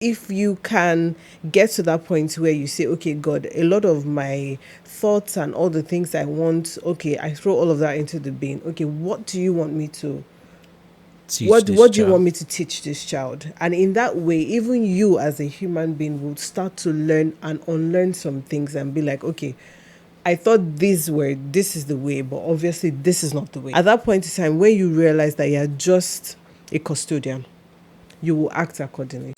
If you can get to that point where you say, okay, God, a lot of my thoughts and all the things I want, okay, I throw all of that into the bin. Okay, what do you want me to Teach this what do you want child. me to teach this child? And in that way, even you as a human being will start to learn and unlearn some things and be like, okay, I thought this is the way, but obviously this is not the way. At that point in time, when you realize that you're just a custodian, you will act accordingly.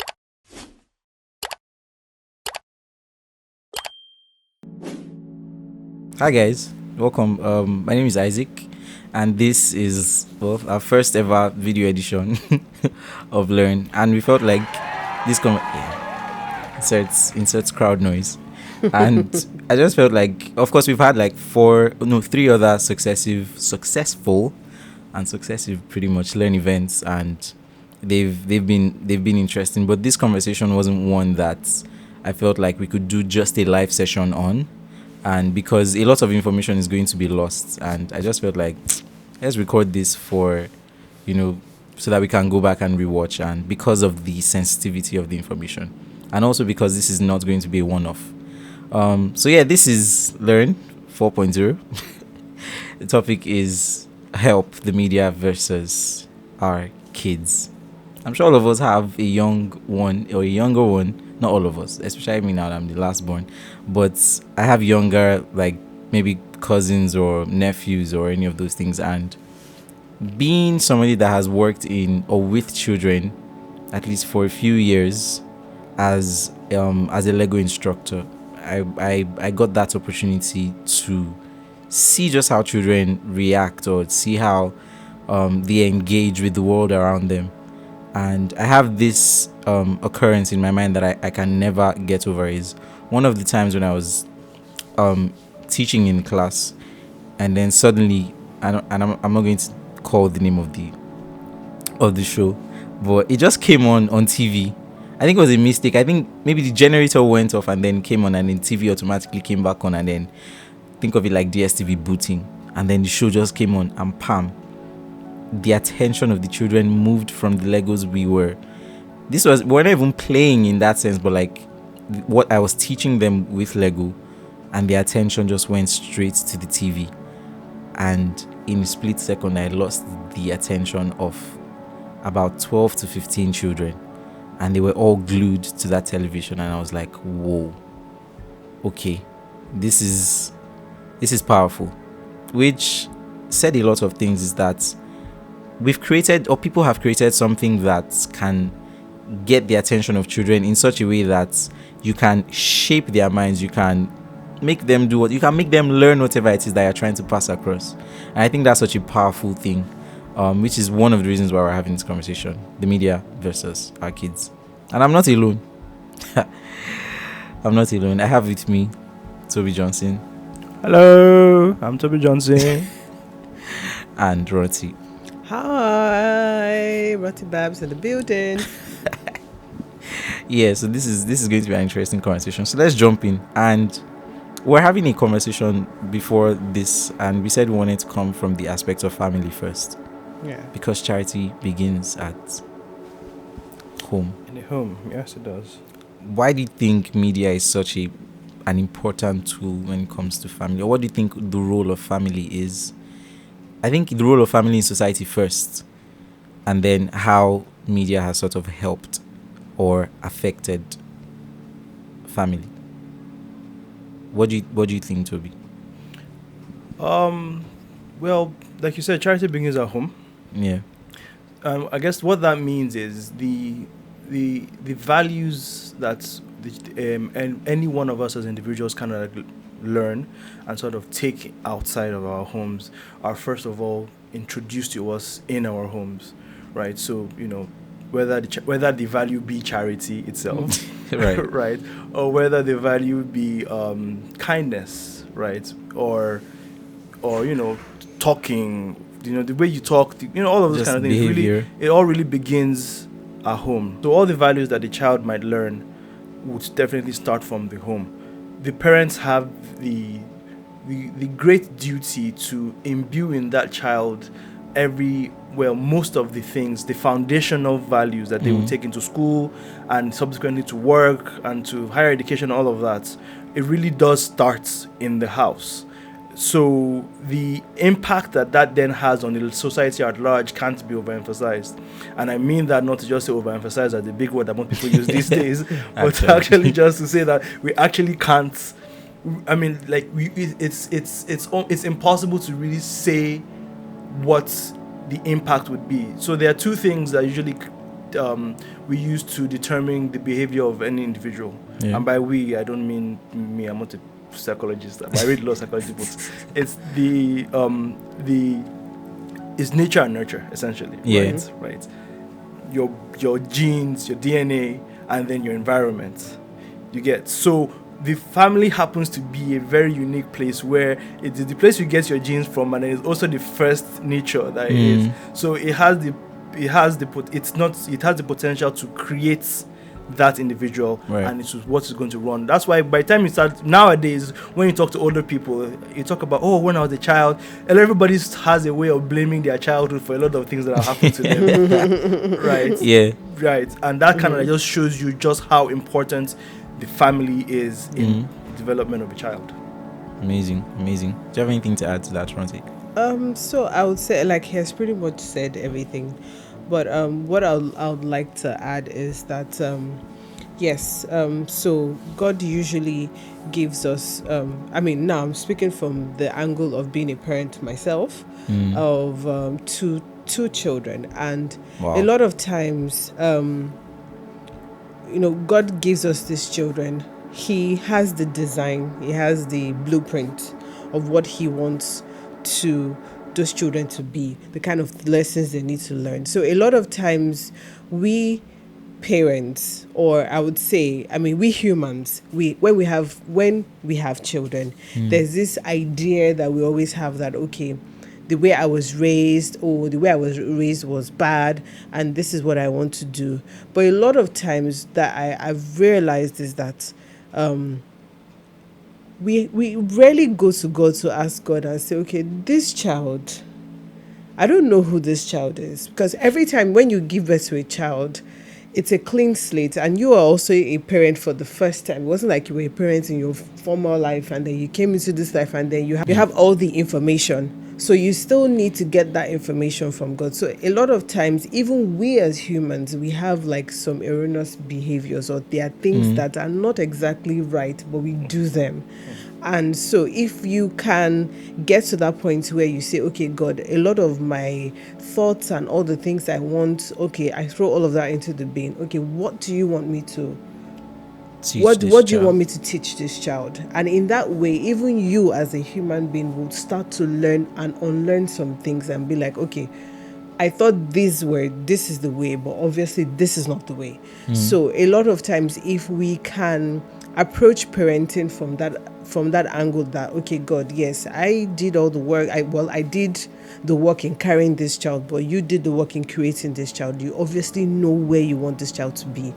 Hi guys, welcome. My name is Isaac, and this is our first ever video edition of Learn. And we felt like inserts crowd noise, and I just felt like, of course, we've had like three other successful, and successive pretty much Learn events, and they've been interesting. But this conversation wasn't one that I felt like we could do just a live session on, and because a lot of information is going to be lost, and I just felt like let's record this for, so that we can go back and rewatch, and because of the sensitivity of the information, and also because this is not going to be a one-off. So yeah, this is Learn 4.0. The topic is help the media versus our kids. I'm sure all of us have a young one or a younger one. Not all of us, especially me now that I'm the last born. But I have younger, like maybe cousins or nephews or any of those things. And being somebody that has worked in or with children, at least for a few years, as a Lego instructor, I got that opportunity to see just how children react or see how they engage with the world around them. And I have this occurrence in my mind that I can never get over. Is one of the times when I was um, teaching in class, and then suddenly, I'm not going to call the name of the show, but it just came on TV. I think it was a mistake. I think maybe the generator went off and then came on, and then TV automatically came back on, and then think of it like DSTV booting, and then the show just came on, and pam, the attention of the children moved from the Legos we're not even playing in that sense, but like what I was teaching them with Lego, and their attention just went straight to the TV. And in a split second, I lost the attention of about 12 to 15 children, and they were all glued to that television. And I was like, whoa, okay, this is powerful. Which said a lot of things, is that we've created, or people have created, something that can get the attention of children in such a way that you can shape their minds, you can make them do what you can, make them learn whatever it is that you're trying to pass across. And I think that's such a powerful thing, which is one of the reasons why we're having this conversation: the media versus our kids. And I'm not alone. I'm not alone. I have with me Toby Johnson Hello, I'm Toby Johnson. and Roti. Hi, Rotty Babs in the building. Yeah, so this is going to be an interesting conversation. So let's jump in. And we're having a conversation before this, and we said we wanted to come from the aspect of family first, Yeah. because charity begins at home. In the home, yes, it does. Why do you think media is such an important tool when it comes to family? Or what do you think the role of family is? I think the role of family in society first, and then how media has sort of helped or affected family. What do you think, Toby? Um, well, like you said, charity begins at home. Yeah. I guess what that means is the values that and any one of us as individuals kind of like learn and sort of take outside of our homes are first of all introduced to us in our homes, right? So whether the value be charity itself, Right. right, or whether the value be kindness, right, or talking, the way you talk, all of those Just kind of things. Really, behavior. it all really begins at home. So all the values that the child might learn would definitely start from the home. The parents have the great duty to imbue in that child most of the things, the foundational values that they will take into school and subsequently to work and to higher education, all of that, it really does start in the house. So the impact that then has on the society at large can't be overemphasized. And I mean that not to just say overemphasize as the big word that most people use these days, but actually just to say that we actually can't. I mean, like it's impossible to really say what the impact would be. So there are two things that usually we use to determine the behavior of any individual. Yeah. And by we, I don't mean me. I'm not a psychologist. I read a lot of psychology books. It's it's nature and nurture, essentially. Yeah. Right. Your genes, your DNA, and then your environment. You get so. The family happens to be a very unique place where it is the place you get your genes from, and it's also the first nature that it is. So it has the potential to create that individual, right. And it's what is going to run. That's why by the time you start nowadays, when you talk to older people, you talk about when I was a child, and everybody has a way of blaming their childhood for a lot of things that have happened to them, right? Yeah, right, and that kind of just shows you just how important the family is in the development of a child. Amazing. Do you have anything to add to that, Francie? So I would say, like, he has pretty much said everything, but what I would like to add is that yes, so God usually gives us now I'm speaking from the angle of being a parent myself, of two children, and wow. a lot of times God gives us these children. He has the design, he has the blueprint of what he wants to those children to be, the kind of lessons they need to learn. So a lot of times we parents, or I would say, we humans, when we have children, there's this idea that we always have that, okay, the way I was raised, or the way I was raised was bad, and this is what I want to do. But a lot of times that I've realized is that we rarely go to God to ask God and say, okay, this child, I don't know who this child is. Because every time when you give birth to a child, it's a clean slate, and you are also a parent for the first time. It wasn't like you were a parent in your former life and then you came into this life and then you have all the information. So you still need to get that information from God. So a lot of times, even we as humans, we have like some erroneous behaviors, or there are things that are not exactly right, but we do them. And so if you can get to that point where you say, okay, God, a lot of my thoughts and all the things I want, okay, I throw all of that into the bin. Okay, what do you want me to what do you want me to teach this child? And in that way, even you as a human being will start to learn and unlearn some things and be like, okay, I thought this is the way, but obviously this is not the way. So a lot of times, if we can approach parenting from that angle, that, okay, God, yes, I did all the work. I did the work in carrying this child, but you did the work in creating this child. You obviously know where you want this child to be.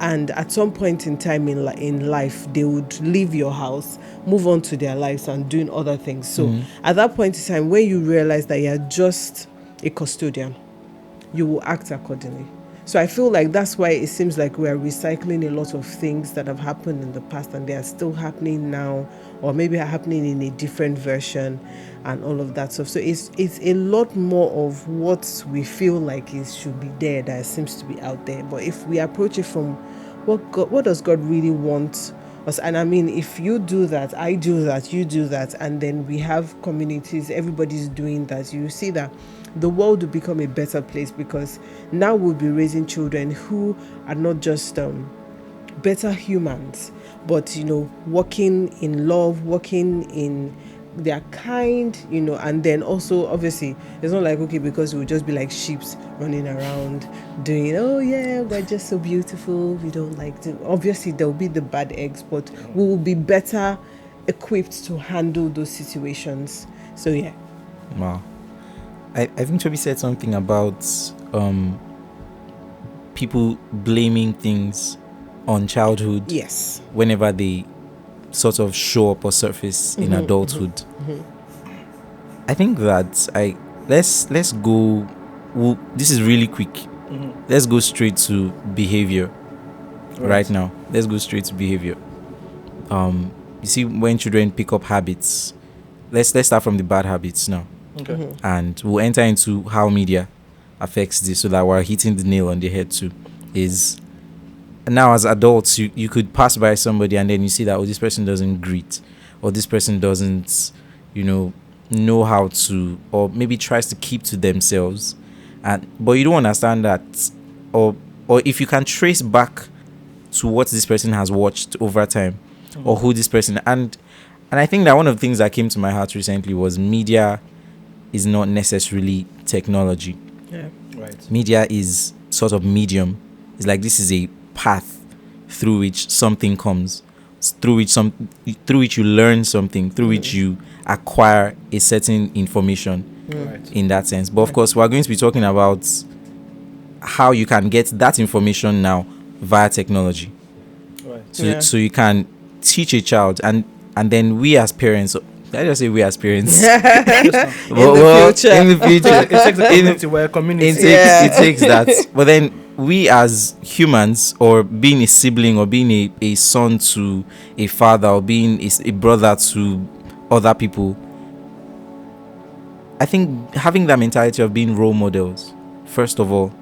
And at some point in time in life, they would leave your house, move on to their lives and doing other things. So at that point in time, when you realize that you're just a custodian, you will act accordingly. So I feel like that's why it seems like we are recycling a lot of things that have happened in the past, and they are still happening now, or maybe are happening in a different version and all of that stuff. So it's a lot more of what we feel like it should be there that seems to be out there. But if we approach it from what does God really want us? And if you do that, I do that, you do that, and then we have communities, everybody's doing that, you see that the world will become a better place, because now we'll be raising children who are not just better humans, but working in love, working in their kind, and then also obviously it's not like, okay, because we'll just be like sheeps running around doing, oh yeah, we're just so beautiful, we don't like to. Obviously there'll be the bad eggs, but we will be better equipped to handle those situations. So yeah. Wow. I think Toby said something about people blaming things on childhood. Yes. Whenever they sort of show up or surface in adulthood. I think that let's go. This is really quick. Let's go straight to behavior. Right now, let's go straight to behavior. You see, when children pick up habits, let's start from the bad habits now, Okay. and we'll enter into how media affects this, so that we're hitting the nail on the head too. Is now, as adults, you could pass by somebody and then you see that, oh, this person doesn't greet, or this person doesn't, know how to, or maybe tries to keep to themselves, but you don't understand that, or if you can trace back to what this person has watched over time, or who this person, and I think that one of the things that came to my heart recently was media is not necessarily technology. Yeah. Right. Media is sort of medium. It's like this is a path through which something comes, through which you learn something, through which you acquire a certain information. Right. In that sense. But of course, we're going to be talking about how you can get that information now via technology. Right. So you can teach a child, and then we as parents, I just say we as parents. In the future. In the future. It takes a community, we're a community. It takes that. But then we as humans, or being a sibling, or being a son to a father, or being a brother to other people, I think having that mentality of being role models, first of all,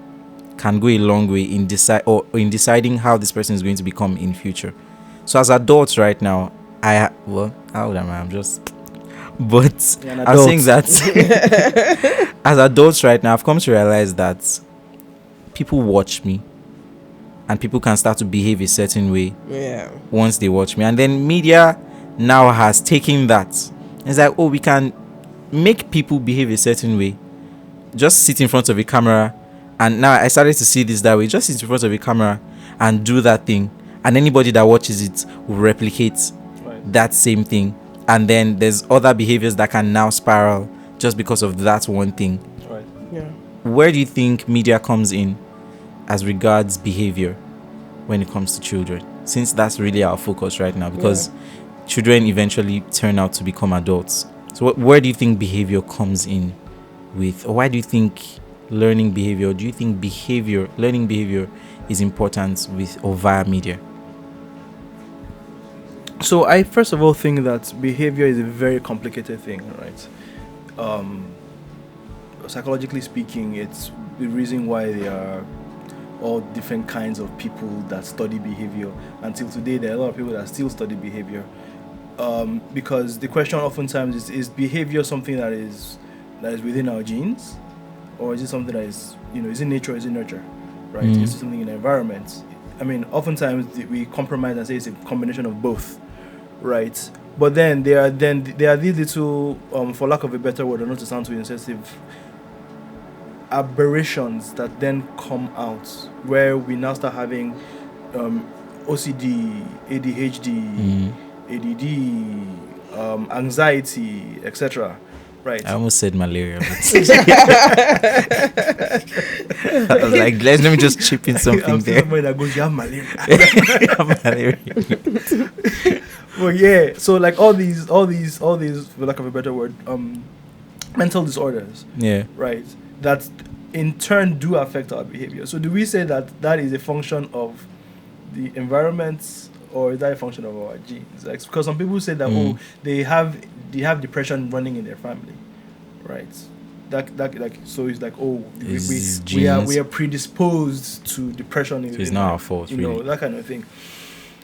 can go a long way in deciding how this person is going to become in future. So as adults right now, how old am I? I'm just... But You're an I'm saying adult. that as adults right now, I've come to realize that people watch me, and people can start to behave a certain way Yeah. once they watch me. And then media now has taken that. It's like, oh, we can make people behave a certain way. Just sit in front of a camera. And now I started to see this that way. Just sit in front of a camera and do that thing. And anybody that watches it will replicate Right. that same thing. And then there's other behaviors that can now spiral just because of that one thing. Right. Yeah. Where do you think media comes in as regards behavior when it comes to children? Since that's really our focus right now, because children eventually turn out to become adults. So where do you think behavior comes in with, or why do you think learning behavior, do you think learning behavior is important with or via media? So I first of all think that behavior is a very complicated thing, right? Psychologically speaking, it's the reason why there are all different kinds of people that study behavior. Until today, there are a lot of people that still study behavior. Because the question oftentimes is behavior something that is within our genes, or is it something that is, is it nature, is it nurture, right? Is it something in the environment? I mean, oftentimes we compromise and say it's a combination of both, right? But then there are these little, for lack of a better word, or not to sound too insensitive, aberrations that then come out where we now start having OCD, ADHD, ADD, anxiety, etc. Right. I almost said malaria, but I was like, let me just chip in something I'm there. somebody that goes, you have malaria. Malaria. Well, yeah. So like all these, for lack of a better word, mental disorders, Yeah. right? That in turn do affect our behavior. So do we say that is a function of the environment, or is that a function of our genes? Like, because some people say that they have depression running in their family, right? That like, so it's like, we are predisposed to depression. So it's not our fault, really. That kind of thing.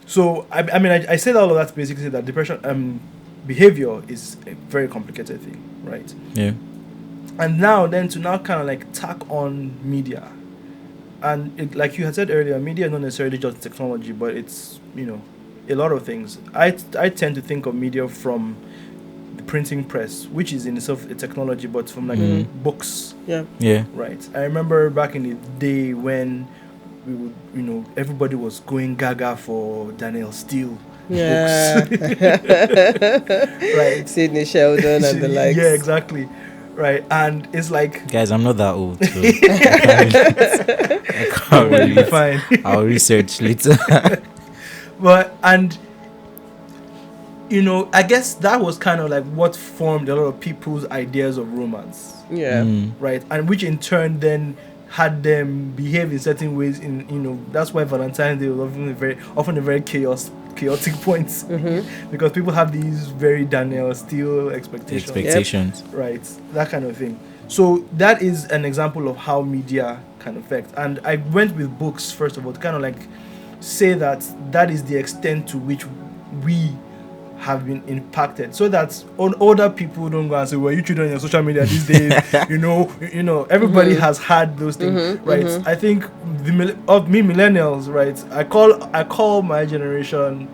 So I mean I say all of that to basically say that depression, behavior is a very complicated thing, right? Yeah. And now then to now kind of like tack on media, and it, like you had said earlier, media is not necessarily just technology, but it's a lot of things. I tend to think of media from the printing press, which is in itself a technology, but from like books, Yeah. right? I remember back in the day when we would, everybody was going gaga for Daniel Steele. Yeah. Right. Sidney Sheldon and the likes. Yeah, exactly. Right. And it's like, Guys, I'm not that old, so I can't really really. fine. I'll research later. But and I guess that was kind of like what formed a lot of people's ideas of romance, Yeah. right? And which in turn then had them behave in certain ways. That's why Valentine's Day was often a very chaotic point, because people have these very Danielle Steele Expectations. right? That kind of thing. So that is an example of how media can affect. And I went with books first of all to kind of like say that is the extent to which we have been impacted, so that older people don't go and say, well, you children on your social media these days, everybody has had those things, right? I think me millennials, right, I call my generation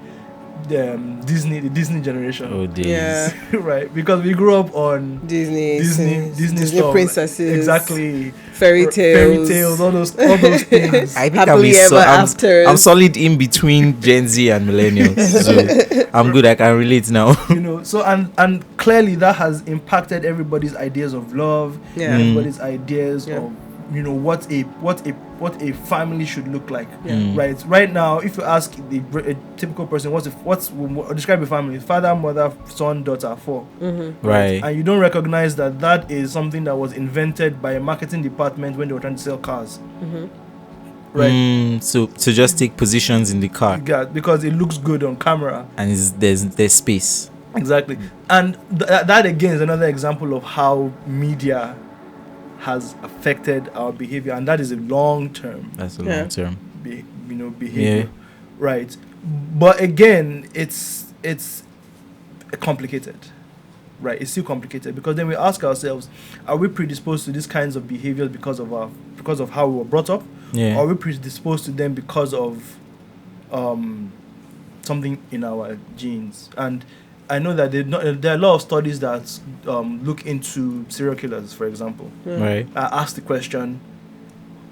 the Disney generation. Oh, days. Yeah. Right, because we grew up on Disney stuff. princesses, exactly, fairy tales, all those things. I think Happily ever afters. I'm solid in between Gen Z and millennials, so I'm good. I can relate now. So and clearly that has impacted everybody's ideas of love, Yeah. everybody's ideas Yeah. of what a family should look like. Yeah. Right now, if you ask a typical person describe a family: father, mother, son, daughter, 4. Right. And you don't recognize that is something that was invented by a marketing department when they were trying to sell cars. Right. So to just take positions in the car, Yeah, because it looks good on camera. and there's space. Exactly. And that again is another example of how media has affected our behavior, and that is a long term That's a Yeah. long term. behavior. Yeah. Right. But again, it's complicated. Right, it's still complicated, because then we ask ourselves, are we predisposed to these kinds of behaviors because of how we were brought up? Yeah. Or are we predisposed to them because of something in our genes? And I know that there are a lot of studies that look into serial killers, for example. Right. I asked the question,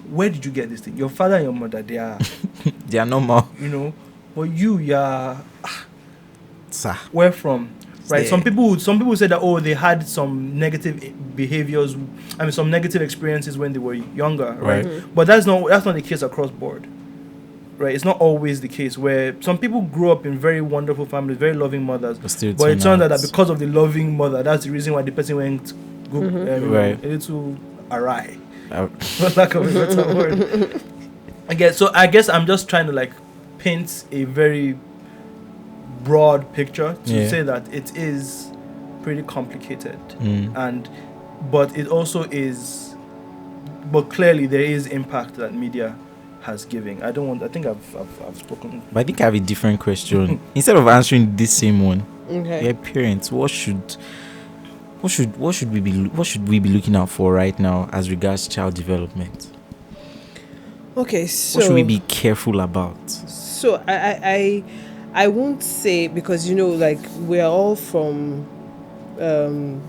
where did you get this thing? Your father and your mother, they are, They are normal. but you're, Sir. where from? Right. Yeah. Some people say that they had some negative behaviors, some negative experiences when they were younger, right? Right. But that's not the case across board. Right. It's not always the case, where some people grew up in very wonderful families, very loving mothers, But still but it turn turned out out- that because of the loving mother, that's the reason why the person went Right. a little awry, Uh, for lack of a better word. I guess I'm just trying to like paint a very broad picture to Yeah. say that it is pretty complicated, mm. but it also is, but clearly there is impact that media has given. I think I've spoken. But I think I have a different question. Instead of answering this same one, Okay. yeah, parents, what should we be looking out for right now as regards child development? Okay, so What should we be careful about? So I won't say, because like we're all from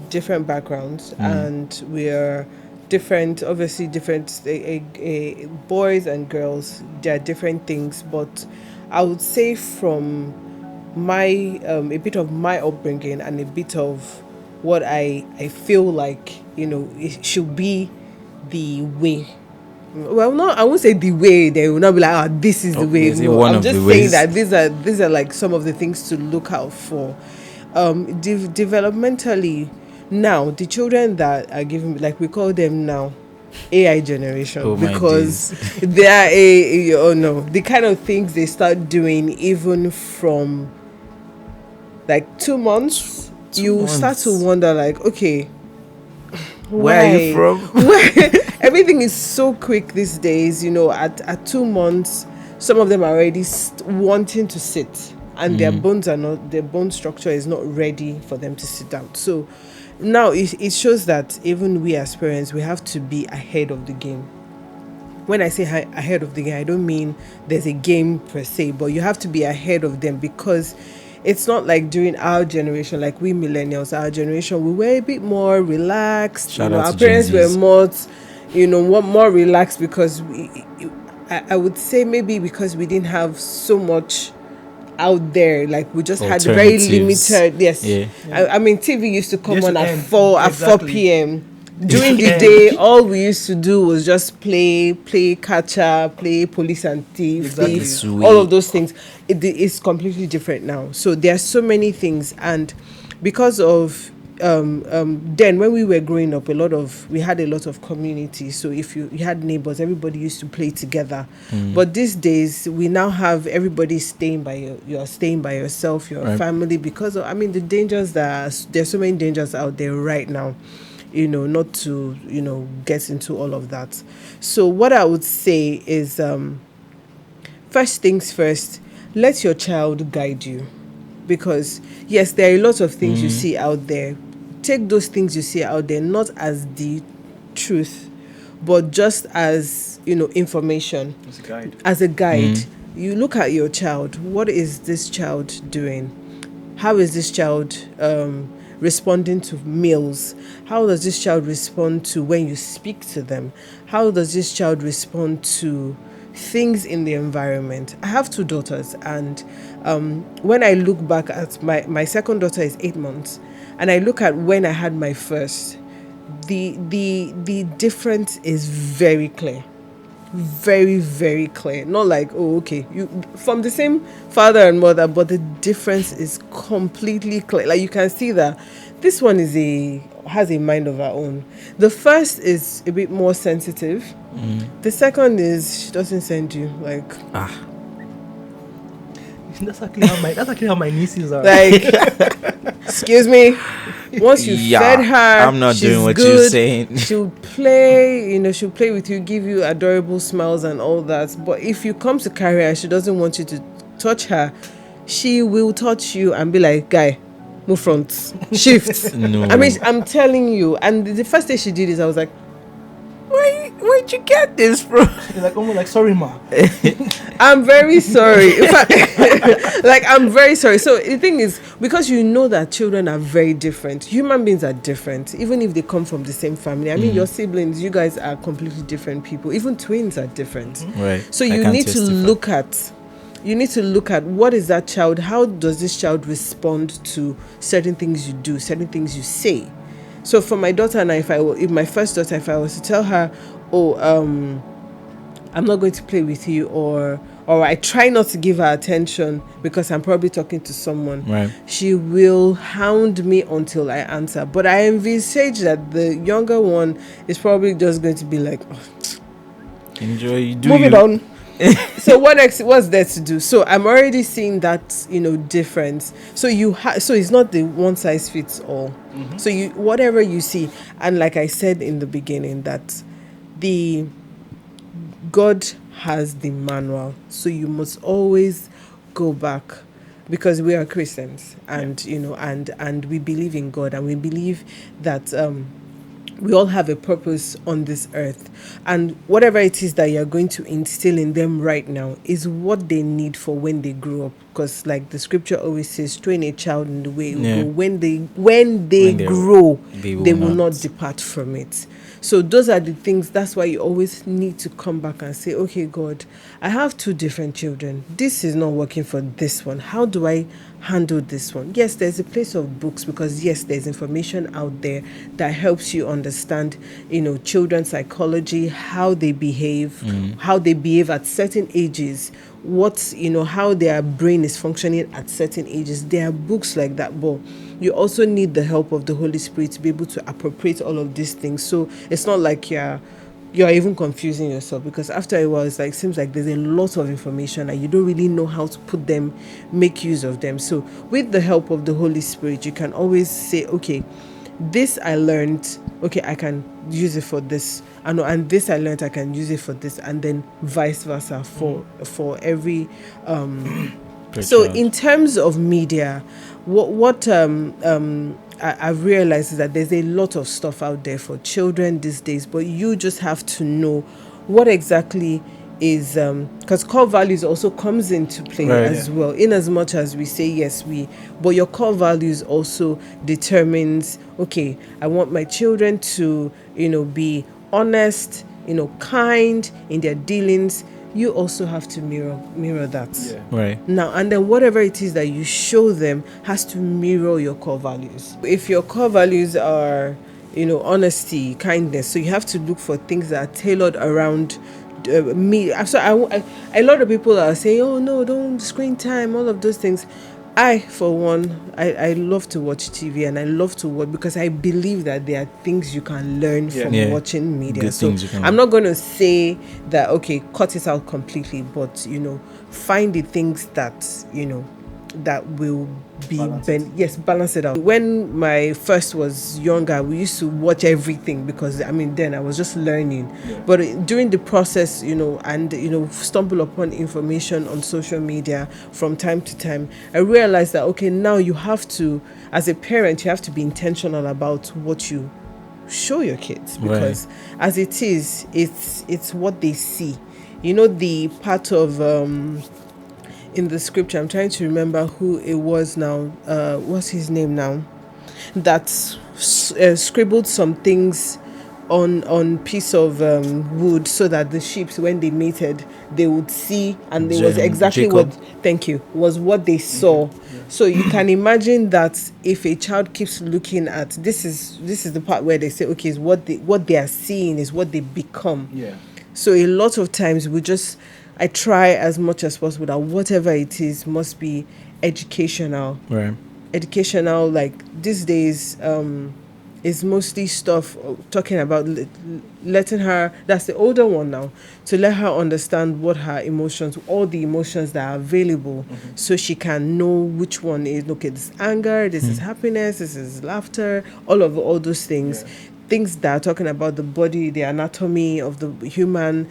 different backgrounds, and we're different, obviously different. Boys and girls, there are different things, but I would say from my a bit of my upbringing and a bit of what I feel like it should be the way. Well, no, I won't say the way. They will not be like, this is the way. is it No, one I'm of just the saying ways? that these are like some of the things to look out for. Developmentally, now the children that are given, like we call them now, AI generation, Oh my because they are the kind of things they start doing even from like 2 months. You start to months. wonder, like, okay, Where are you from? Everything is so quick these days. At 2 months, some of them are already wanting to sit, and their bone structure is not ready for them to sit down. So now it shows that even we as parents, we have to be ahead of the game. When I say ahead of the game, I don't mean there's a game per se, but you have to be ahead of them, because it's not like during our generation, like we millennials, our generation, we were a bit more relaxed. Shout out Our to parents Gen Zs. were more relaxed, because I would say maybe because we didn't have so much out there, like we just had very Alternatives. limited. Yes, Yeah. I mean TV used to come Used on to at end. 4 Exactly. p.m. During the day, all we used to do was just play catcher, play police and Exactly. thief, Sweet. all of those things. It's completely different now. So there are so many things, and because of then when we were growing up, we had a lot of community. So if you had neighbors, everybody used to play together. But these days, we now have everybody staying you are staying by yourself, your Right. family, because of, I mean, the dangers there's so many dangers out there right now. Not to get into all of that. So what I would say is, first things first, let your child guide you, because yes, there are a lot of things you see out there. Take those things you see out there not as the truth, but just as information, It's a guide. as a guide. You look at your child. What is this child doing? How is this child responding to meals? How does this child respond to when you speak to them? How does this child respond to things in the environment? I have 2 daughters, and when I look back at my second daughter is 8 months, and I look at when I had my first, the difference is very clear. Very, very clear. Not like, oh, okay, you from the same father and mother, but the difference is completely clear. Like, you can see that this one has a mind of her own. The first is a bit more sensitive. The second is she doesn't send you like That's actually how my nieces are. like excuse me. Once you Yeah, fed her, I'm not she's doing what good. you're saying. She'll play, she'll play with you, give you adorable smiles and all that. But if you come to carry her, she doesn't want you to touch her, she will touch you and be like, guy, move front, shift. No. I mean, I'm telling you. And the first day she did this, I was like, Where'd you get this from? They're like almost like, sorry, ma. I'm very sorry. In fact, like, I'm very sorry. So the thing is, because you know that children are very different, human beings are different, even if they come from the same family. I mean, your siblings, you guys are completely different people. Even twins are different. Right. So I you can need to testify. look at what is that child, how does this child respond to certain things you do, certain things you say. So for my daughter and I, if my first daughter, if I was to tell her, I'm not going to play with you, or I try not to give her attention because I'm probably talking to someone, Right. she will hound me until I answer. But I envisage that the younger one is probably just going to be like, Enjoy. You do. moving you. on. So what's there to do? So I'm already seeing that difference. So so it's not the one size fits all. So you, whatever you see, and like I said in the beginning, that God has the manual, so you must always go back, because we are Christians, and and we believe in God, and we believe that we all have a purpose on this earth, and whatever it is that you're going to instill in them right now is what they need for when they grow up. Because like the scripture always says, train a child in the way it will Yeah. go. When they When they're- grow, they will they will not. not depart from it. So those are the things. That's why you always need to come back and say, okay, God, I have 2 different children. This is not working for this one. How do I handle this one? Yes, there's a place of books, because yes, there's information out there that helps you understand, children's psychology, how they behave, at certain ages, how their brain is functioning at certain ages. There are books like that, but you also need the help of the Holy Spirit to be able to appropriate all of these things. So it's not like you're even confusing yourself, because after a while it's like, seems like there's a lot of information and you don't really know how to put them, make use of them. So with the help of the Holy Spirit, you can always say, okay, this I learned, okay, I can use it for this, and this I learned, I can use it for this, and then vice versa for every Per so child. in terms of media, what I've realized is that there's a lot of stuff out there for children these days, but you just have to know what exactly is, because core values also comes into play Right. as well. In as much as we say yes, but your core values also determines, okay, I want my children to be honest, kind in their dealings. You also have to mirror that. Yeah. Right. Now, and then whatever it is that you show them has to mirror your core values. If your core values are, honesty, kindness. So you have to look for things that are tailored around me. So a lot of people are saying, oh no, don't screen time, all of those things. I, for one, I love to watch TV, and I love to watch because I believe that there are things you can learn from Yeah. watching media. Good So things you can I'm learn. not going to say that, okay, cut it out completely, but, find the things that, that will be balance it out. When my first was younger, we used to watch everything because then I was just learning. Yeah. But during the process, and stumble upon information on social media from time to time, I realized that, okay, now you have to, as a parent, you have to be intentional about what you show your kids, because as it is, it's what they see. The part of in the scripture, I'm trying to remember who it was now. What's his name now? That scribbled some things on piece of wood, so that the sheep, when they mated, they would see, and it was exactly Jacob. was what they saw. So you can imagine that if a child keeps looking at this is the part where they say, okay, is what they are seeing is what they become. Yeah. So a lot of times I try as much as possible that whatever it is must be educational. Right. Educational, like these days, is mostly stuff talking about letting her, that's the older one now, to let her understand what her emotions, all the emotions that are available, so she can know which one is, okay, this is anger, this is happiness, this is laughter, all those things. Yeah. Things that are talking about the body, the anatomy of the human,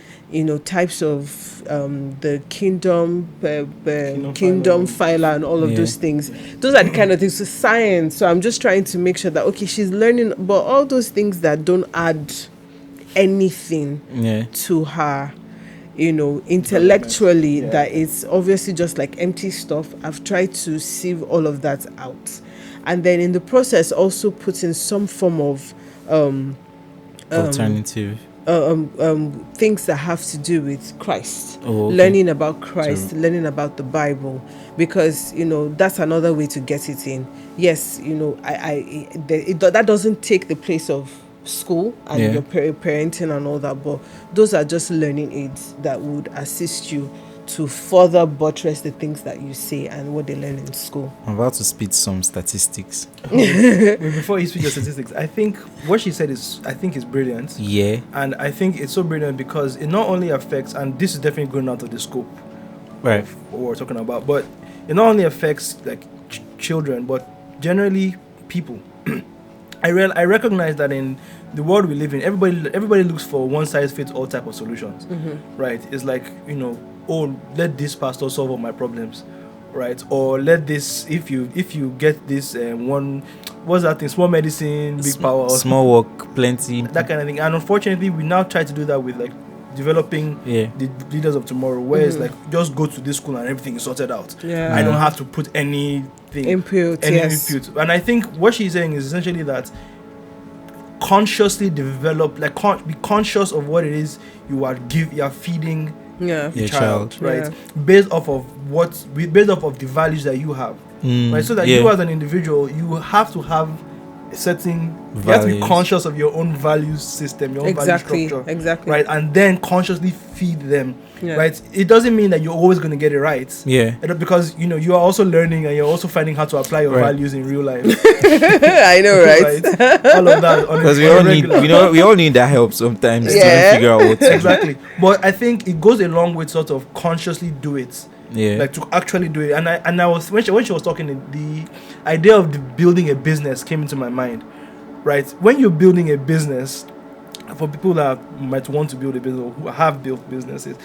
types of the kingdom phyla, and all of Yeah. those things. Those are the kind of things. So science. So I'm just trying to make sure that, okay, she's learning, but all those things that don't add anything Yeah. to her, intellectually, Yeah. that it's obviously just like empty stuff. I've tried to sieve all of that out, and then in the process also put in some form of Alternative. things that have to do with Christ, Oh, okay. learning about Christ, True. learning about the Bible, because that's another way to get it in. Yes, that doesn't take the place of school and Yeah. your parenting and all that, but those are just learning aids that would assist you to further buttress the things that you say and what they learn in school. I'm about to spit some statistics. Wait, before you speak your statistics, I think what she said is brilliant. Yeah. And I think it's so brilliant because it not only affects, and this is definitely going out of the scope Right. of what we're talking about, but it not only affects like children, but generally people. I recognize that in the world we live in, everybody looks for one size fits all type of solutions, right? It's like, oh, let this pastor solve all my problems, right? Or let this, if you get this one, what's that thing, small medicine, big power, or Small work, plenty. that kind of thing. And unfortunately, we now try to do that with like developing Yeah. the leaders of tomorrow, where it's like, just go to this school and everything is sorted out. Yeah. I don't have to put any Input, any yes. input. And I think what she's saying is essentially that consciously develop, like be conscious of what it is you are feeding Yeah. the Your child, child. right? Yeah. Based off of the values that you have, right? So that yeah. you as an individual, you have to have a certain, you have to be Values. conscious of your own value system, your own Exactly. value structure, Exactly. right? And then consciously feed them, Yeah. right? It doesn't mean that you're always going to get it right. Yeah. Because you are also learning and you're also finding how to apply your Right. values in real life. I know, right? All of that on a- Because we on a all need, regular. we all need that help sometimes to Yeah. even figure out what to do. Exactly. But I think it goes a long way to sort of consciously do it. Yeah. Like to actually do it. And I was when she was talking, the idea of building a business came into my mind. Right? When you're building a business, for people that might want to build a business or who have built businesses,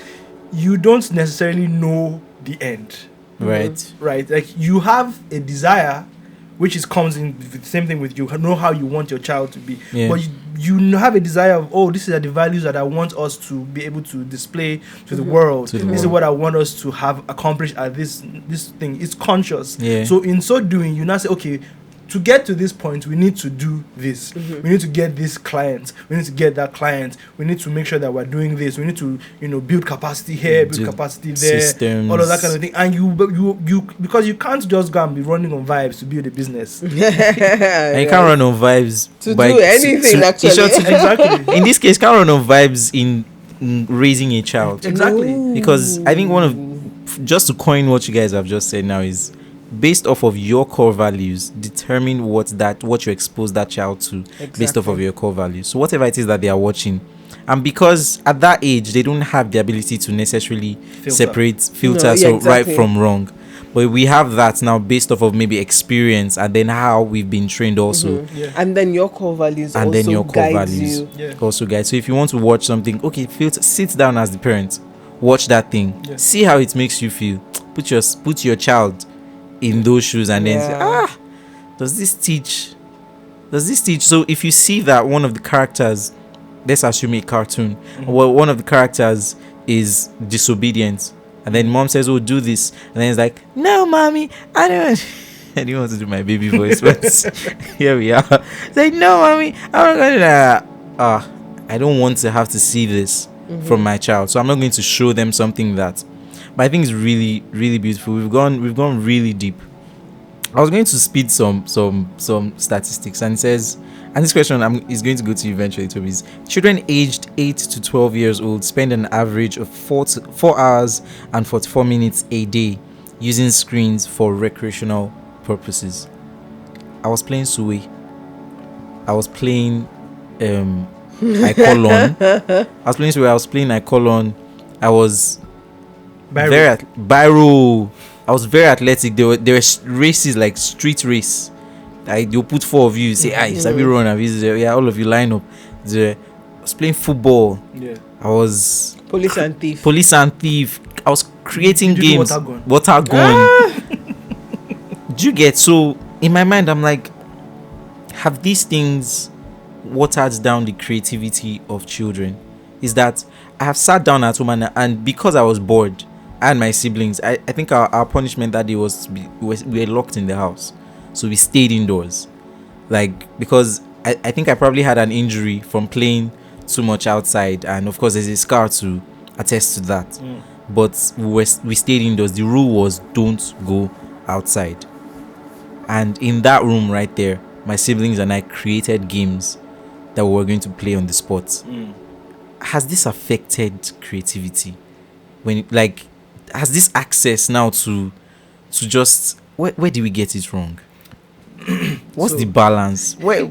you don't necessarily know the end. Right. Right? Like you have a desire, which comes in the same thing with you know how you want your child to be. Yeah. But you have a desire of, oh, these are the values that I want us to be able to display to the world. To the This is world. what I want us to have accomplished at this thing. It's conscious. Yeah. So in so doing, you now say, okay, to get to this point, we need to do this. We need to get this client. We need to get that client. We need to make sure that we're doing this. We need to, build capacity here, build capacity there, systems. all of that kind of thing. And you because you can't just go and be running on vibes to build a business. And you can't run on vibes to do anything actually. Exactly. In this case, can't run on vibes in raising a child. Exactly. No. Because I think just to coin what you guys have just said now is, based off of your core values, determine what you expose that child to based off of your core values. So whatever it is that they are watching, and because at that age they don't have the ability to necessarily filter right from wrong, but we have that now based off of maybe experience and then how we've been trained also. And then your core values And also then your core guides values you. also guide. So if you want to watch something, okay, sit down as the parent, watch that thing, see how it makes you feel. Put your child in those shoes and then say, does this teach? So if you see that one of the characters, let's assume a cartoon, well, one of the characters is disobedient, and then mom says, oh, do this, and then it's like, no, mommy, I don't I didn't want to do my baby voice, but here we are. It's like, no, mommy, I'm not going to I don't want to have to see this from my child, so I'm not going to show them something that. But I think it's really, really beautiful. We've gone really deep. I was going to speed some statistics, and it says, and this question is going to go to you eventually, Toby. Children aged 8 to 12 years old spend an average of 4 hours and 44 minutes a day using screens for recreational purposes. I was playing Suwe. I was playing Icolon. I was playing Icolon. I was Biro. I was very athletic. There were races like street race. They'll put 4 of you, say, you sabi run, all of you line up. I was playing football. Yeah. I was Police and thief. I was creating Did you do games. Water gun. Do you get? So in my mind, I'm like, have these things watered down the creativity of children? Is that I have sat down at home and because I was bored, I and my siblings, I think our punishment that day was we were locked in the house. So we stayed indoors. Like, because I think I probably had an injury from playing too much outside. And of course, there's a scar to attest to that. But we stayed indoors. The rule was don't go outside. And in that room right there, my siblings and I created games that we were going to play on the spot. Has this affected creativity? Has this access now to just where do we get it wrong? What's the balance? Where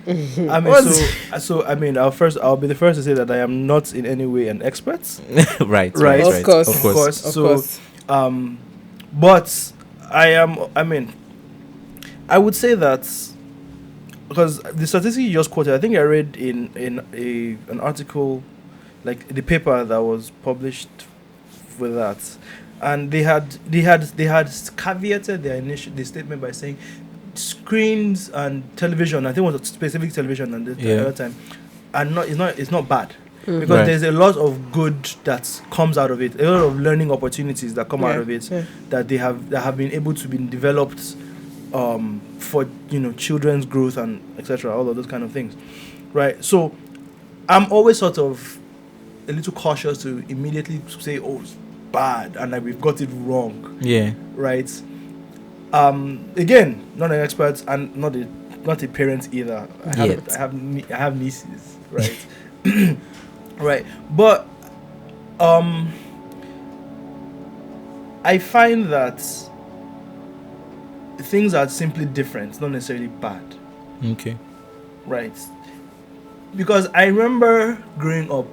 I mean, I'll be the first to say that I am not in any way an expert. right. Of course. So, but I mean, I would say that because the statistic you just quoted, I think I read in an article, like the paper that was published with that, and they had caveated their statement by saying screens and television, I think it was specific television and the other time, and it's not bad. Because there's a lot of good that comes out of it, a lot of learning opportunities that come out of it that have been able to be developed for children's growth and etc., all of those kind of things, right? So I'm always sort of a little cautious to immediately say, oh, it's bad and like we've got it wrong, right? Again, not an expert and not a parent either. I have nieces, right? Right, but I find that things are simply different, not necessarily bad. Okay. Right. Because I remember growing up,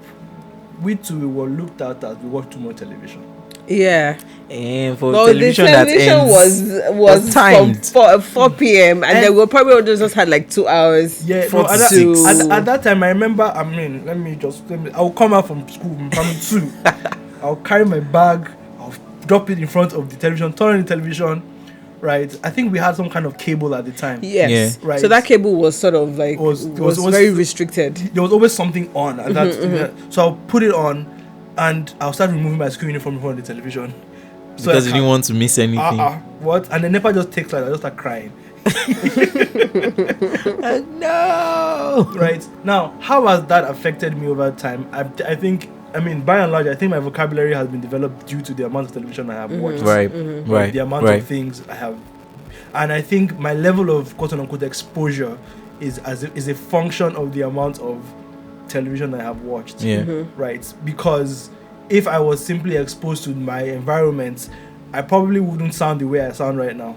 we were looked at as we watched too much television. Yeah. And for Well, television, the television was timed from 4 p.m. and then we probably just had like 2 hours. Yeah, Four no, to at, six. that, at that time I remember. I mean, I'll come out from school in primary 2. I'll carry my bag. I'll drop it in front of the television. Turn on the television. Right. I think we had some kind of cable at the time. Yes. Yeah. Right. So that cable was sort of like was very restricted. There was always something on at that. So I'll put it on, and I'll start removing my school uniform in front of the television. because you didn't want to miss anything. What? And the NEPA just takes like I just start crying. No. Right now, how has that affected me over time? I think, I mean, by and large, I think my vocabulary has been developed due to the amount of television I have watched, Right. Right. the amount Right. of things I have, and I think my level of quote unquote exposure is is a function of the amount of television I have watched. Yeah. Right, because if I was simply exposed to my environment, I probably wouldn't sound the way I sound right now.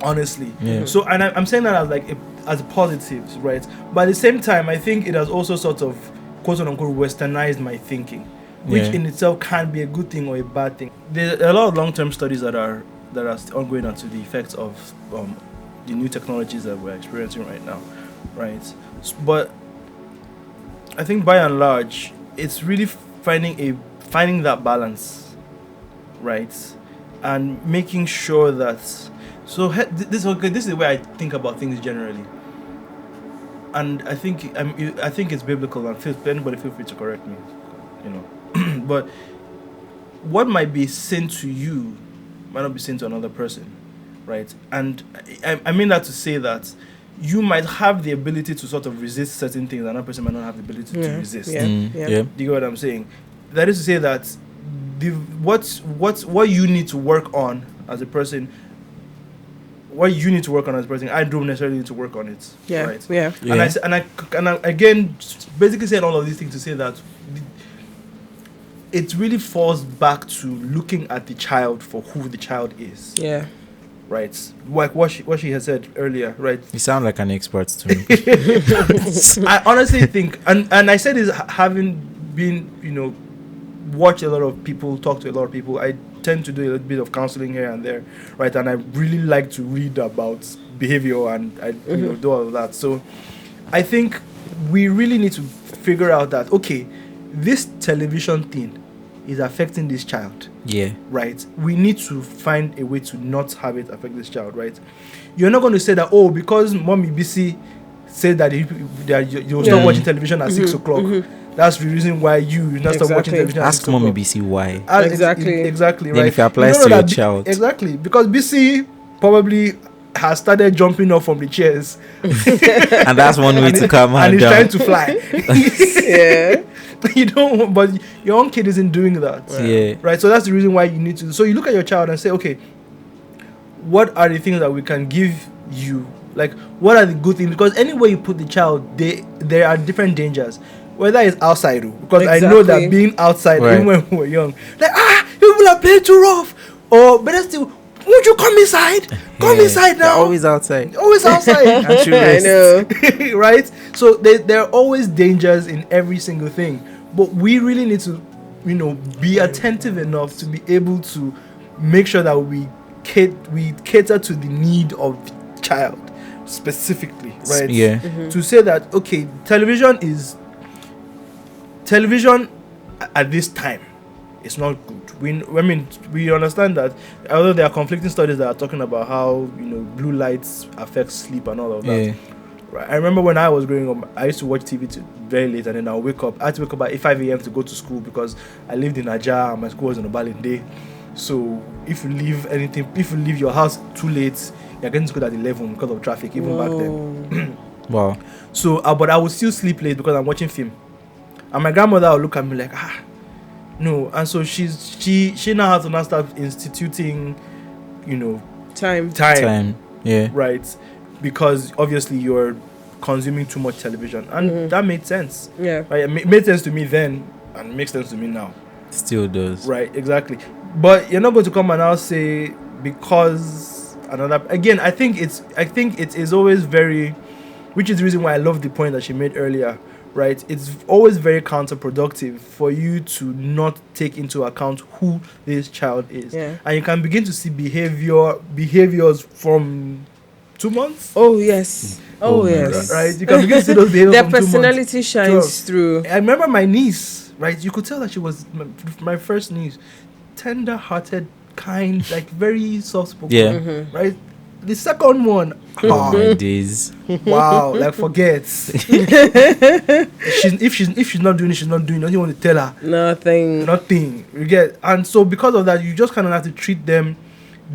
Honestly. Yeah. So, and I'm saying that as like as positives, right? But at the same time, I think it has also sort of quote unquote westernized my thinking, which Yeah. in itself can be a good thing or a bad thing. There are a lot of long-term studies that are ongoing onto the effects of the new technologies that we're experiencing right now, right? But I think by and large, it's really finding that balance, right, and making sure that. So this is the way I think about things generally, and I think it's biblical. And anybody feel free to correct me, you know. But what might be sin to you might not be sin to another person, right? And I mean that to say that you might have the ability to sort of resist certain things, and another person might not have the ability to resist. Yeah. Yeah. Do you get what I'm saying? That is to say that what you need to work on as a person, I don't necessarily need to work on it. Yeah. Right. Yeah. Yeah. And I again basically saying all of these things to say that it really falls back to looking at the child for who the child is. Yeah. Right. Like what she has said earlier. Right. You sound like an expert to me. I honestly think, and I said this having been, watch a lot of people, talk to a lot of people. I tend to do a little bit of counseling here and there, right? And I really like to read about behavior and I do all of that. So I think we really need to figure out that, okay, this television thing is affecting this child, Yeah. right? We need to find a way to not have it affect this child, right? You're not going to say that, oh, because Mommy BC said that you'll stop watching television at 6 o'clock. That's the reason why you not stop watching television at 6 Ask o'clock. Mommy BC why. Exactly, Then right? if it applies You know to your that child. Exactly, because BC probably has started jumping off from the chairs. And that's one way to calm her And he's down. trying to fly. Yeah. But your own kid isn't doing that. Yeah. Right? So that's the reason why you need to. So you look at your child and say, okay, what are the things that we can give you? Like, what are the good things? Because anywhere you put the child, there are different dangers. Whether it's outside, because I know that Exactly. being outside, Right. even when we were young, like, people are playing too rough. Or better still, won't you come inside? Come Yeah. inside They're now. always outside. Always outside. Aren't you I rest? know. Right? So there are always dangers in every single thing. But we really need to, be attentive enough to be able to make sure that we cater to the need of the child specifically, right? Yeah. To say that, okay, television at this time is not good. We understand that, although there are conflicting studies that are talking about how blue lights affect sleep and all of that. Yeah. Right. I remember when I was growing up, I used to watch TV very late, and then I'll wake up. I had to wake up at 5 a.m. to go to school because I lived in Aja and my school was in Obalende. So if you leave your house too late, you're getting to school at 11 because of traffic, even back then. Wow. So, but I would still sleep late because I'm watching film. And my grandmother would look at me like, no. And so she now has to now start instituting, Time. Yeah. right? Because obviously you're consuming too much television. And that made sense. Yeah. Right? It made sense to me then and it makes sense to me now. Still does. Right, exactly. But you're not going to come and now say because another again, I think it is always very, which is the reason why I love the point that she made earlier, right? It's always very counterproductive for you to not take into account who this child is. Yeah. And you can begin to see behaviors from 2 months. Oh yes. Oh Oh, my yes. Right? You can begin to see those behaviors Their from 2 months. personality shines 12. through. I remember my niece, right? You could tell that she was my first niece, tender-hearted, kind, like very soft-spoken, Yeah. right? The second one, Oh my days. wow, like forgets. if she's not doing it, she's not doing it. Nothing you want to tell her. Nothing. Nothing. You get, and so because of that, you just kind of have to treat them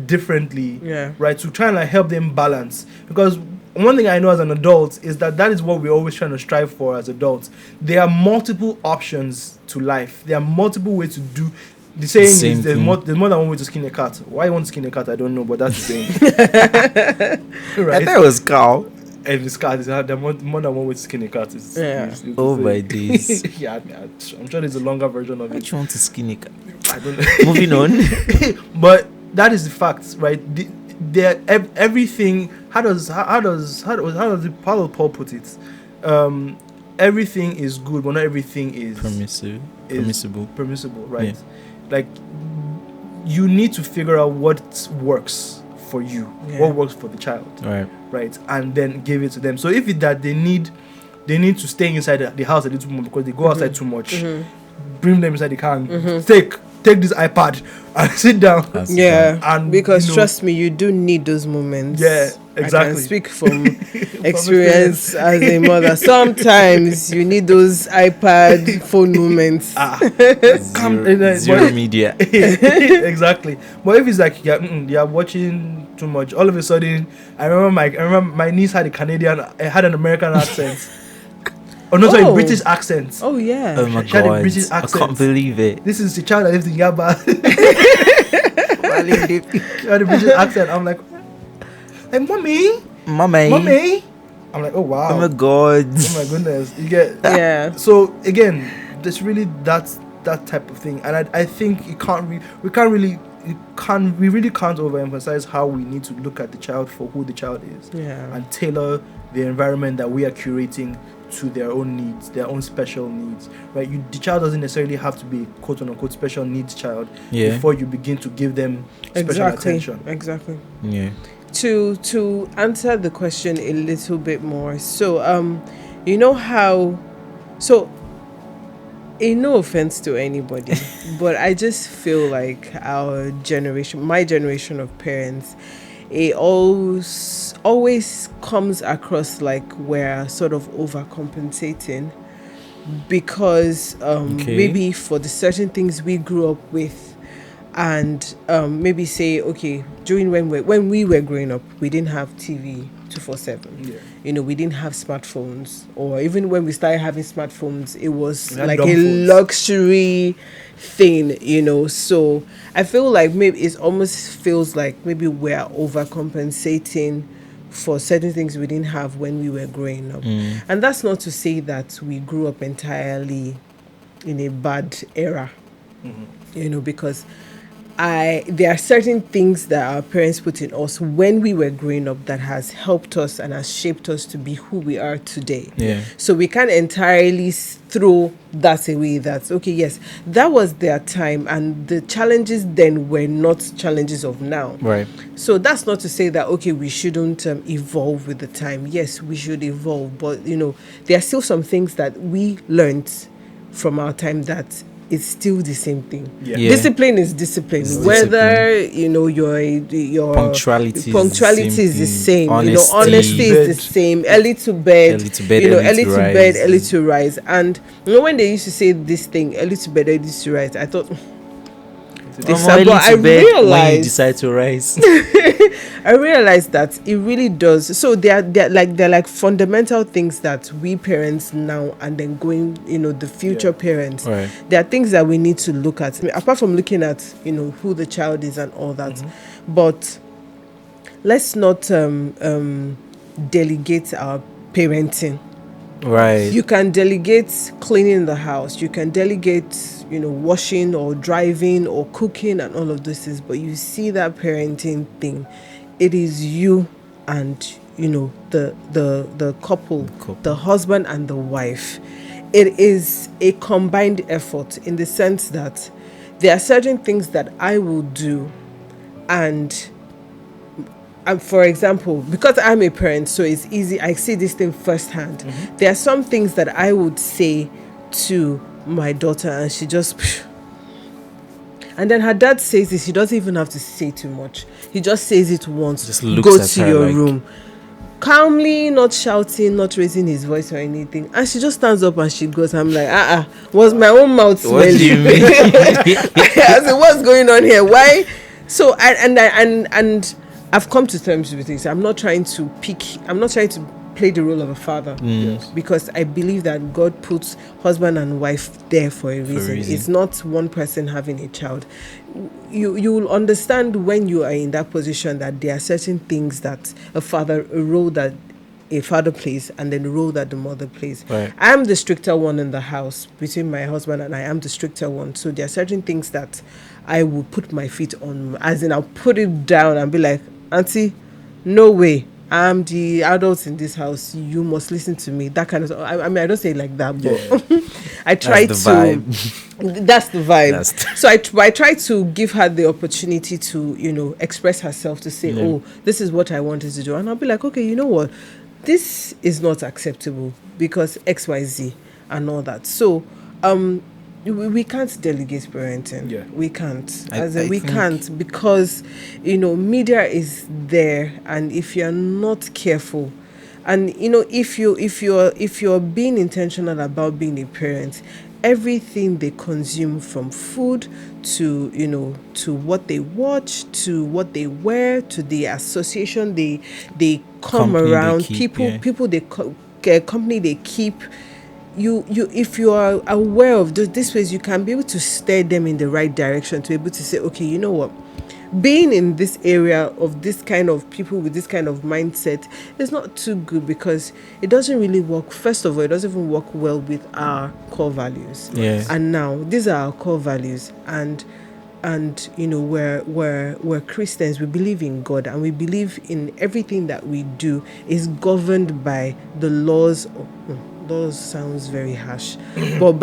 differently, Yeah. right? To try and like help them balance. Because one thing I know as an adult is that is what we're always trying to strive for as adults. There are multiple options to life. There are multiple ways to do. The saying Same is there's thing. more than one way to skin a cat. Why you want to skin a cat, I don't know, but that's the saying. I Right? thought it was cow. And this cat is there are more than one way to skin a cat. Is Oh the my saying. days. Yeah, I'm sure there's a longer version of Why it. do you want to skin a cat? I don't know. Moving on. But that is the fact, right? Everything. How does Paulo Paul put it? Everything is good, but not everything is permissible, right? Yeah. Like you need to figure out what works for you, what works for the child, right? And then give it to them. So if it's that they need to stay inside the house a little more because they go outside too much, bring them inside the car and take this iPad and sit down. And because you know, trust me, you do need those moments. Yeah, exactly. I can speak from experience as a mother. Sometimes you need those iPad phone moments. Zero media. Exactly. But if it's like you're watching too much, all of a sudden, I remember my niece had an American accent. Oh no, sorry, British accent. Oh yeah. Oh my She had a god. British I accent. can't believe it. This is the child that lives in Yaba. She had a British accent. I'm like, hey, mommy. I'm like, oh wow. Oh my god. Oh my goodness. You get Yeah. So again, there's really that type of thing, and I think we really can't overemphasize how we need to look at the child for who the child is, and tailor the environment that we are curating to their own needs, their own special needs, right? The child doesn't necessarily have to be a quote unquote special needs child before you begin to give them special attention. Exactly. Yeah. To answer the question a little bit more, so you know how, so no offense to anybody, but I just feel like my generation of parents, it always comes across like we're sort of overcompensating because maybe for the certain things we grew up with, and maybe say, okay, during when we were growing up, we didn't have TV 24/7. You know, we didn't have smartphones, or even when we started having smartphones, it was like a luxury thing, you know. So I feel like maybe it almost feels like maybe we're overcompensating for certain things we didn't have when we were growing up. And that's not to say that we grew up entirely in a bad era, you know, because there are certain things that our parents put in us when we were growing up that has helped us and has shaped us to be who we are today. So we can't entirely throw that away. That's okay, yes, that was their time, and the challenges then were not challenges of now. Right. So that's not to say that, okay, we shouldn't evolve with the time. Yes, we should evolve, but you know, there are still some things that we learned from our time that it's still the same thing. Discipline is discipline. Whether you know your punctuality is the same. Honesty. You know, honesty is the same. Early to bed. You know, early to bed, early to rise. And you know, when they used to say this thing, early to bed, early to rise, I thought. But I realized when you decide to rise. I realized that it really does. So they're like fundamental things that we parents now and then going, you know, the future parents. Right. There are things that we need to look at. I mean, apart from looking at, you know, who the child is and all that. But let's not delegate our parenting. Right. You can delegate cleaning the house. You can delegate, you know, washing or driving or cooking and all of those things. But you see that parenting thing, it is you and, you know, the couple, the husband and the wife. It is a combined effort in the sense that there are certain things that I will do, and for example, because I'm a parent, so it's easy, I see this thing firsthand. There are some things that I would say to my daughter and she just, and then her dad says this, he doesn't even have to say too much. He just says it once. Just looks go at to her your like, room. Calmly, not shouting, not raising his voice or anything. And she just stands up and she goes. I'm like, was my own mouth smelling? What do you mean? I said, what's going on here? Why? So and I've come to terms with this. I'm not trying to play the role of a father, Yes. because I believe that God puts husband and wife there for a reason. It's not one person having a child. You will understand when you are in that position that there are certain things that a role that a father plays, and then the role that the mother plays. Right. I'm the stricter one in the house between my husband, and I am the stricter one. So there are certain things that I will put my feet on, as in I'll put it down and be like, Auntie, no way. I'm the adult in this house. You must listen to me. That kind of stuff. I mean, I don't say it like that, but I try That's to. the vibe. That's the vibe. That's So I try to give her the opportunity to, express herself, to say, Yeah. oh, this is what I wanted to do. And I'll be like, okay, you know what? This is not acceptable because XYZ and all that. So, we can't delegate parenting. Yeah. We can't. I We think- can't, because, media is there, and if you're not careful, and if you're being intentional about being a parent, everything they consume, from food to what they watch, to what they wear, to the association they come Company they around, keep, people company they keep, you if you are aware of this ways, you can be able to steer them in the right direction, to be able to say, okay, you know what, being in this area of this kind of people with this kind of mindset is not too good, because it doesn't really work. First of all, it doesn't even work well with our core values. Yeah. And now these are our core values, and we're Christians. We believe in God, and we believe in everything that we do is governed by the laws. Laws sounds very harsh, but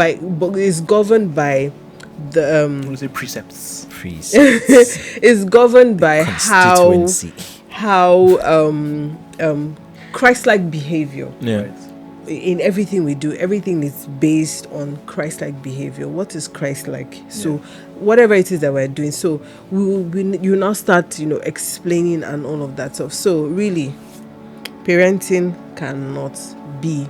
it's governed by the I want to say precepts. Priest. is governed by Constituency. how Christ-like behavior. Yeah. Right. In everything we do, everything is based on Christ-like behavior. What is Christ-like? So whatever it is that we're doing, so you now start explaining and all of that stuff. So really, parenting cannot be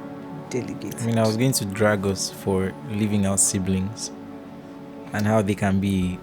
delegated. I mean, I was going to drag us for leaving out siblings and how they can be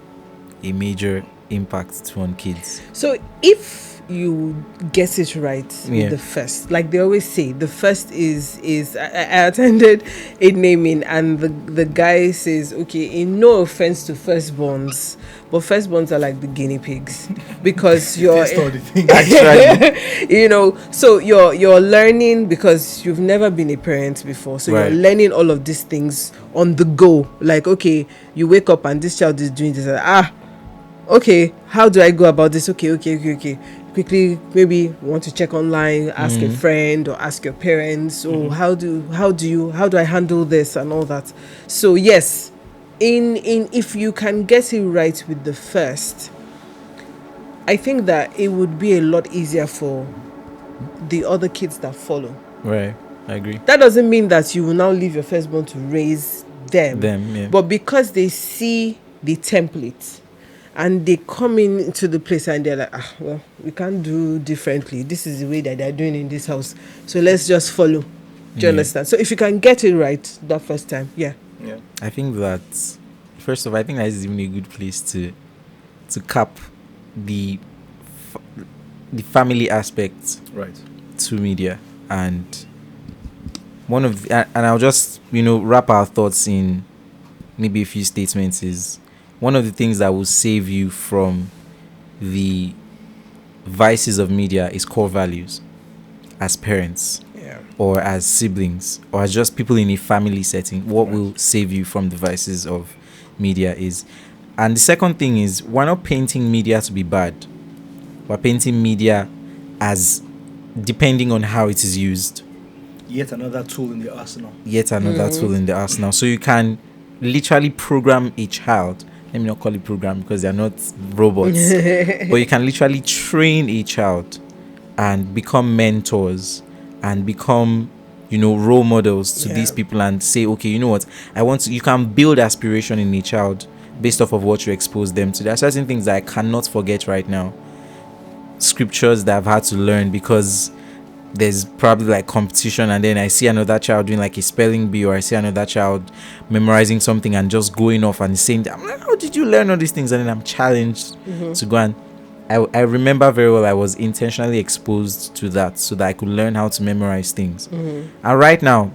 a major impact on kids. So if you get it right with Yeah. the first, like they always say, the first is I attended a naming, and the guy says, okay, in no offense to firstborns, but firstborns are like the guinea pigs, because you're Test all the things. Actually, so you're learning, because you've never been a parent before, so Right. you're learning all of these things on the go. Like, okay, you wake up and this child is doing this, okay, how do I go about this? Okay. Quickly, maybe want to check online, ask a friend, or ask your parents, or how do I handle this and all that. So yes, in if you can get it right with the first, I think that it would be a lot easier for the other kids that follow. right. I agree. That doesn't mean that you will now leave your firstborn to raise them. Yeah. But because they see the template, and they come into the place and they're like, well, we can't do differently. This is the way that they're doing in this house. So let's just follow. Do you Yeah. understand? So if you can get it right that first time, yeah. Yeah. I think that, first of all, I think that is even a good place to cap the family aspect Right. to media. And and I'll just wrap our thoughts in maybe a few statements. Is one of the things that will save you from the vices of media is core values as parents, Yeah. or as siblings, or as just people in a family setting. What will save you from the vices of media is, and the second thing is, we're not painting media to be bad. We're painting media as, depending on how it is used, Yet another tool in the arsenal. yet another tool in the arsenal. So you can literally program a child. Let me not call it program, because they're not robots. But you can literally train a child and become mentors and become role models to these people, and say, okay, you know what, you can build aspiration in a child based off of what you expose them to. There are certain things that I cannot forget right now, scriptures that I've had to learn, because there's probably like competition, and then I see another child doing like a spelling bee, or I see another child memorizing something and just going off and saying, I'm like, how did you learn all these things? And then I'm challenged to go and I remember very well I was intentionally exposed to that so that I could learn how to memorize things. And right now,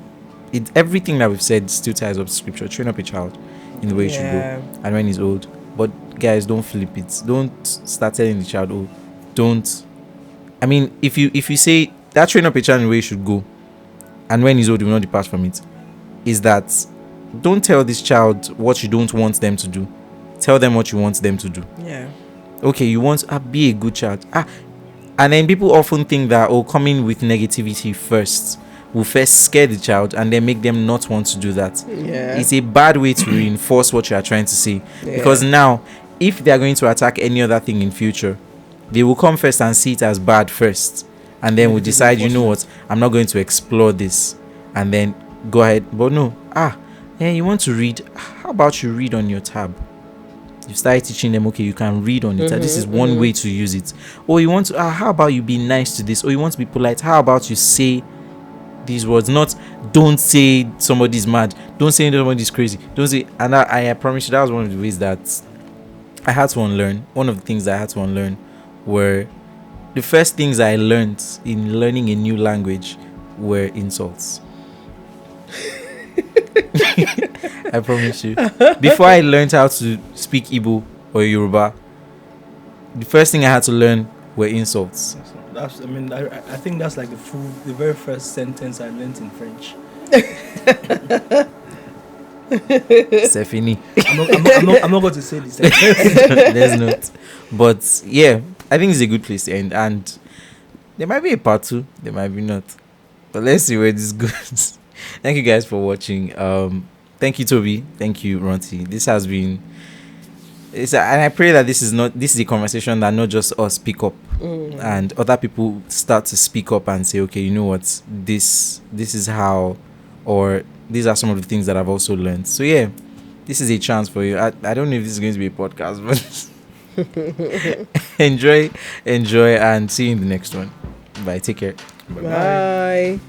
everything that we've said still ties up to scripture. Train up a child in the way it should go, Yeah. and when he's old. But guys, don't flip it. Don't start telling the child, oh, don't. I mean, if you say that train up a child in the way it should go, and when he's old, he will not depart from it, is that don't tell this child what you don't want them to do. Tell them what you want them to do. Yeah. Okay, you want be a good child. And then people often think that coming with negativity first will first scare the child and then make them not want to do that. Yeah. It's a bad way to reinforce what you are trying to say. Yeah. Because now, if they are going to attack any other thing in future, they will come first and see it as bad first, and then will decide, you know what, I'm not going to explore this, and then go ahead. But no, you want to read? How about you read on your tab? You start teaching them, okay, you can read on it. This is one way to use it. Or you want to, how about you be nice to this? Or you want to be polite? How about you say these words? Not, don't say somebody's mad. Don't say somebody's crazy. Don't say, and I promise you, that was one of the ways that I had to unlearn. One of the things I had to unlearn were the first things I learned in learning a new language were insults. I promise you. Before I learned how to speak Igbo or Yoruba, the first thing I had to learn were insults. I think that's like the very first sentence I learned in French. Stephanie. I'm not going to say this. There's not. But yeah, I think it's a good place to end. And there might be a part 2, there might be not. But let's see where this goes. Thank you guys for watching. Thank you, Toby. Thank you, Ronti. This has been. And I pray that this is a conversation that not just us pick up, and other people start to speak up and say, okay, you know what, this is how, or these are some of the things that I've also learned. So yeah, this is a chance for you. I don't know if this is going to be a podcast, but enjoy, and see you in the next one. Bye. Take care. Bye.